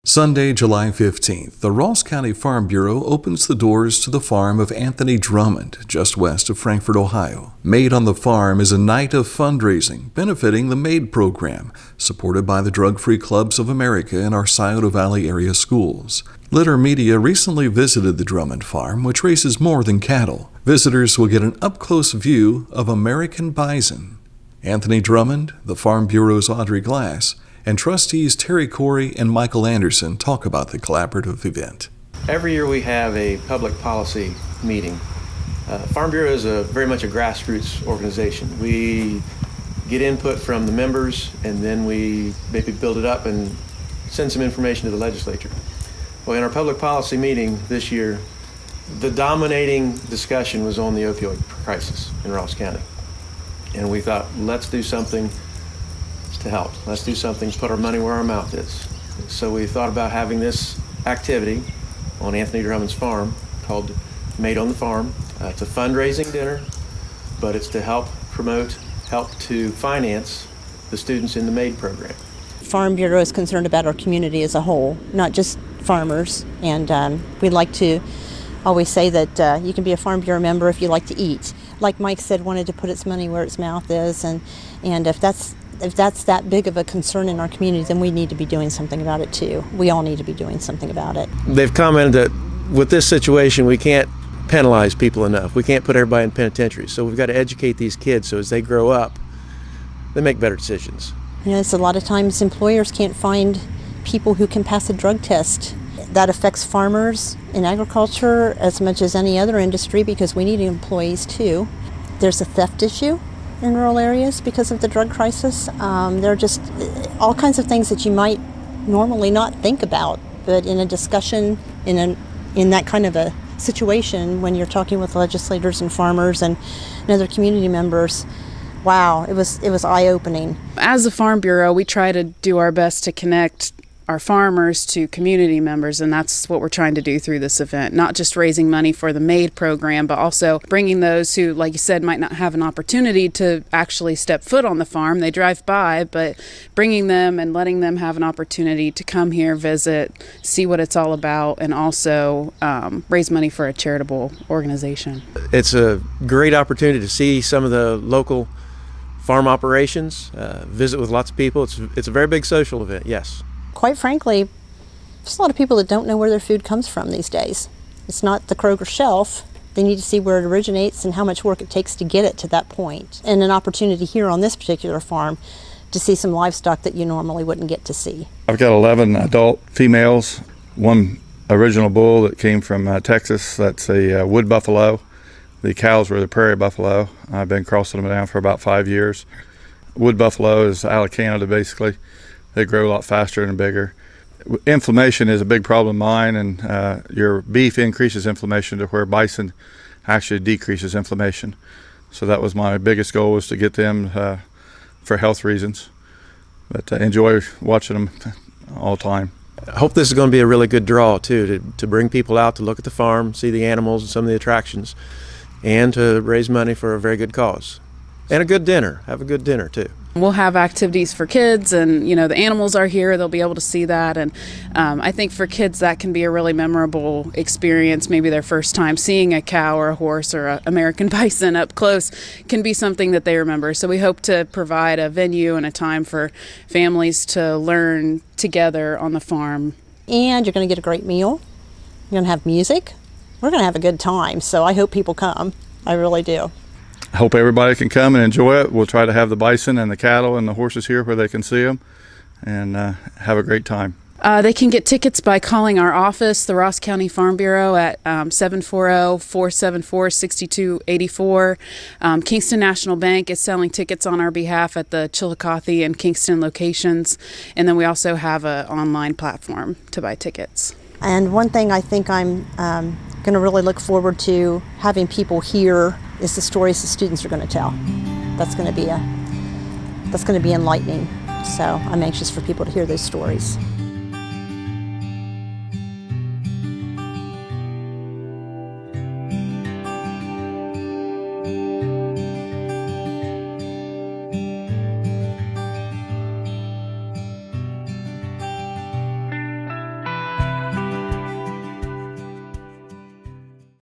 Sunday, July 15th, the Ross County Farm Bureau opens the doors to the farm of Anthony Drummond, just west of Frankfort, Ohio. M.A.D.E on the Farm is a night of fundraising benefiting the M.A.D.E program, supported by the Drug-Free Clubs of America in our Scioto Valley area schools. Litter Media recently visited the Drummond Farm, which raises more than cattle. Visitors will get an up-close view of American Bison. Anthony Drummond, the Farm Bureau's Audrey, and Trustees Terri and Michael Anderson talk about the collaborative event. Every year we have a public policy meeting. Farm Bureau is very much a grassroots organization. We get input from the members and then we maybe build it up and send some information to the legislature. Well, in our public policy meeting this year, the dominating discussion was on the opioid crisis in Ross County. And we thought, let's do something to help. Let's do something to put our money where our mouth is. So we thought about having this activity on Anthony Drummond's farm called M.A.D.E on the Farm. It's a fundraising dinner, but it's to help to finance the students in the M.A.D.E program. Farm Bureau is concerned about our community as a whole, not just farmers. And we like to always say that you can be a Farm Bureau member if you like to eat. Like Mike said, wanted to put its money where its mouth is, and if that's that big of a concern in our community, then we need to be doing something about it too. We all need to be doing something about it. They've commented that with this situation, we can't penalize people enough. We can't put everybody in penitentiary. So we've got to educate these kids so as they grow up, they make better decisions. You know, it's a lot of times employers can't find people who can pass a drug test. That affects farmers in agriculture as much as any other industry because we need employees too. There's a theft issue in rural areas because of the drug crisis. There are just all kinds of things that you might normally not think about, but in a discussion, in that kind of a situation, when you're talking with legislators and farmers and other community members, wow, it was eye-opening. As a Farm Bureau, we try to do our best to connect our farmers to community members, and that's what we're trying to do through this event. Not just raising money for the M.A.D.E program, but also bringing those who, like you said, might not have an opportunity to actually step foot on the farm. They drive by, but bringing them and letting them have an opportunity to come here, visit, see what it's all about, and also raise money for a charitable organization. It's a great opportunity to see some of the local farm operations, visit with lots of people. It's a very big social event, yes. Quite frankly, there's a lot of people that don't know where their food comes from these days. It's not the Kroger shelf. They need to see where it originates and how much work it takes to get it to that point. And an opportunity here on this particular farm to see some livestock that you normally wouldn't get to see. I've got 11 adult females, one original bull that came from Texas. That's a wood buffalo. The cows were the prairie buffalo. I've been crossing them down for about 5 years. Wood buffalo is out of Canada, basically. They grow a lot faster and bigger. Inflammation is a big problem of mine, and your beef increases inflammation to where bison actually decreases inflammation. So that was my biggest goal, was to get them for health reasons. But enjoy watching them all the time. I hope this is going to be a really good draw too, to bring people out to look at the farm, see the animals and some of the attractions, and to raise money for a very good cause. And a good dinner. Have a good dinner too. We'll have activities for kids, and the animals are here. They'll be able to see that, and I think for kids that can be a really memorable experience. Maybe their first time seeing a cow or a horse or an American bison up close can be something that they remember. So we hope to provide a venue and a time for families to learn together on the farm. And you're going to get a great meal. You're going to have music. We're going to have a good time, so I hope people come. I really do. I hope everybody can come and enjoy it. We'll try to have the bison and the cattle and the horses here where they can see them and have a great time. They can get tickets by calling our office, the Ross County Farm Bureau, at 740-474-6284. Kingston National Bank is selling tickets on our behalf at the Chillicothe and Kingston locations. And then we also have an online platform to buy tickets. And one thing I think I'm going to really look forward to having people hear is the stories the students are going to tell. That's going to be enlightening. So I'm anxious for people to hear those stories.